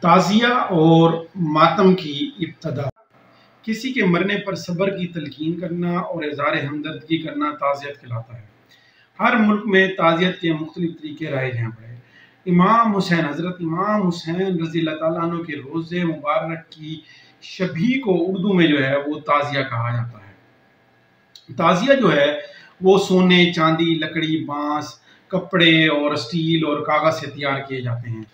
ताज़िया और मातम की इब्तदा। किसी के मरने पर सब्र की तलकीन करना और इज़हार हमदर्दी करना ताज़ियत कहलाता है। हर मुल्क में ताज़ियत के मुख्तलिफ तरीके राइज हैं पड़े। इमाम हुसैन, हज़रत इमाम हुसैन रज़ियल्लाहु ताला अन्हु के रोज़े मुबारक की शबी को उर्दू में जो है वो ताज़िया कहा जाता है। ताज़िया जो है वो सोने, चांदी, लकड़ी, बांस, कपड़े और स्टील और कागज़ से तैयार किए जाते हैं।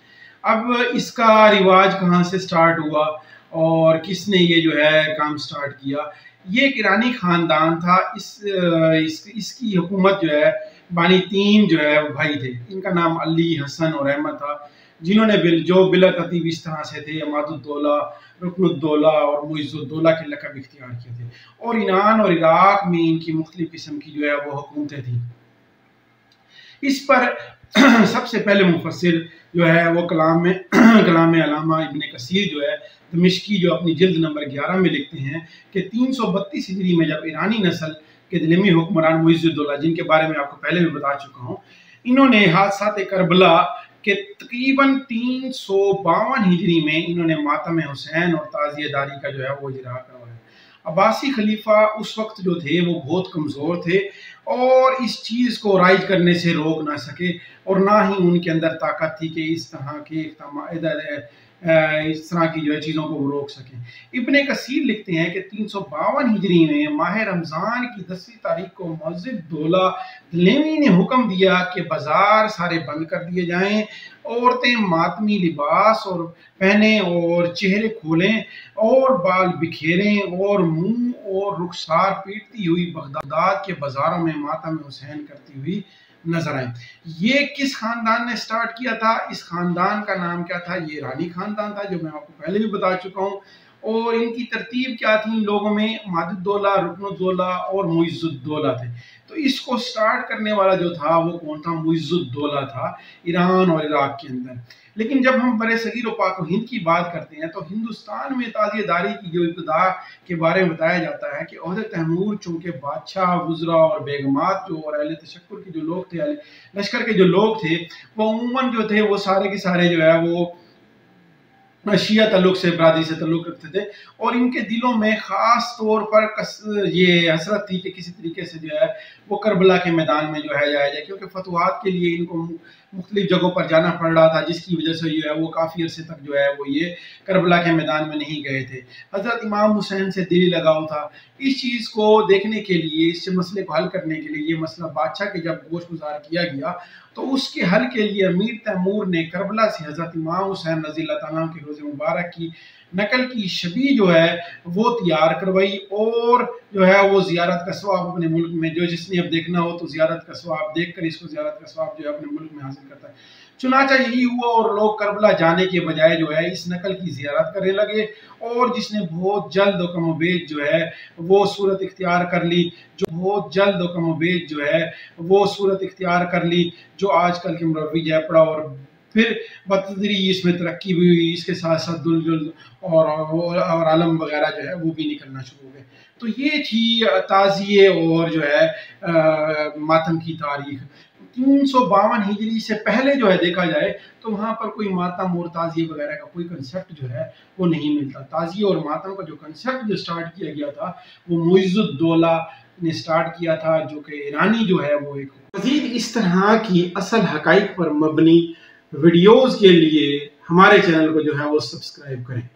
अब इसका रिवाज कहाँ से स्टार्ट हुआ और किसने ये जो है काम स्टार्ट किया? ये एक ईरानी ख़ानदान था। इसकी हुकूमत जो है बानी तीन जो है भाई थे। इनका नाम अली, हसन और अहमद था, जिन्होंने बिला तरतीब इस तरह से थे: अमादुद्दौला, रुकनुद्दौला और मुइज़्ज़ुद्दौला के लक़ब इख्तियार किए थे। और ईरान और इराक में इनकी मुख्तलिफ किस्म की जो है वो हुकूमतें थी। इस पर सबसे पहले मुफस्सिर जो है वो कलाम अलामा इब्न कसीर जो है दमिश्की, जो अपनी जिल्द नंबर 11 में लिखते हैं कि 332 हिजरी में जब ईरानी नस्ल के दिलमी हुक्मरान मुइज़्ज़ुद्दौला, जिनके बारे में आपको पहले भी बता चुका हूँ, इन्होंने हादसात करबला के तकरीबन 352 हिजरी में इन्होंने मातम हुसैन और ताज़ियेदारी का जो है वो इजरा करवाया। अब्बासी खलीफा उस वक्त जो थे वो बहुत कमज़ोर थे और इस चीज़ को राइज करने से रोक ना सके, और ना ही उनके अंदर ताकत थी कि इस तरह की जो है चीज़ों को वो रोक सकें। इब्ने कसीर लिखते हैं कि 352 हिजरी में माह रमज़ान की 10वीं तारीख को मुइज़्ज़ुद्दौला दहलवी ने हुक्म दिया कि बाजार सारे बंद कर दिए जाएं, औरतें मातमी लिबास और पहने और चेहरे खोलें और बाल बिखेरें और मुंह और रुखसार पीटती हुई बगदाद के बाजारों में मातम हुसैन करती हुई नजर आए। ये किस खानदान ने स्टार्ट किया था? इस खानदान का नाम क्या था? ये ईरानी खानदान था, जो मैं आपको पहले भी बता चुका हूँ। और इनकी तरतीब क्या थी? इन लोगों में अमादुद्दौला, रुकनुद्दौला और मुइज़्ज़ुद्दौला थे। तो इसको स्टार्ट करने वाला जो था वो कौन था? मुइज़्ज़ुद्दौला था, ईरान और इराक के अंदर। लेकिन जब हम बरे सगीर और पाक हिंद की बात करते हैं तो हिंदुस्तान में ताज़ियेदारी की जो इब्तिदा के बारे में बताया जाता है कि ओहदे तैमूर, चूंकि बादशाह, वुज़रा और बेगमात जो और अहले तशक्कुर के जो लोग थे, लश्कर के जो लोग थे, वो अमूमन जो थे वो सारे के सारे जो है वो शिया तल्लुक से, बरादरी से तल्लुक रखते थे। और इनके दिलों में ख़ास तौर पर ये हसरत थी कि किसी तरीके से जो है वो करबला के मैदान में जो है जाया जाए, क्योंकि फतवात के लिए इनको मुख्तलिफ जगहों पर जाना पड़ रहा था, जिसकी वजह से जो है वो काफ़ी अरसे तक जो है वो ये करबला के मैदान में नहीं गए थे। हज़रत इमाम हुसैन से दिली लगाव था। इस चीज़ को देखने के लिए, इस मसले को हल करने के लिए, ये मसला बादशाह के जब गोश गुजार किया गया तो उसके हल के लिए अमीर तैमूर ने करबला से हज़रत इमाम हुसैन रज़ियल्लाहु ताला अन्हु के रोज़े मुबारक की नकल की शबी जो है वो तैयार करवाई, और जो है वो ज़ियारत का सवाब अपने मुल्क में, जो जिसने अब देखना हो तो ज़ियारत का सवाब देख कर इसको ज़ियारत का सवाब जो है अपने मुल्क में हासिल करता है। चुनाचा यही हुआ और लोग करबला जाने के बजाय जो है इस नकल की ज़ियारत करने लगे, और जिसने बहुत जल्द और कमोबेश जो है वो सूरत इख्तियार कर ली, जो आजकल के मुरव्वी जयपड़ा, और फिर बतदरी इसमें तरक्की भी हुई। इसके साथ साथ दुलजुल और आलम वगैरह जो है वो भी निकलना शुरू हो गए। तो ये थी ताज़िए और जो है मातम की तारीख। 352 हिजरी से पहले जो है देखा जाए तो वहाँ पर कोई मातम और ताज़िए वगैरह का कोई कंसेप्ट जो है वो नहीं मिलता। ताज़िए और मातम का जो कंसेप्ट जो स्टार्ट किया गया था वो मुइज़्ज़ुद्दौला ने स्टार्ट किया था, जो कि ईरानी जो है वो एक। मज़ीद इस तरह की असल हक़ाइक़ पर मबनी वीडियोज़ के लिए हमारे चैनल को जो है वो सब्सक्राइब करें।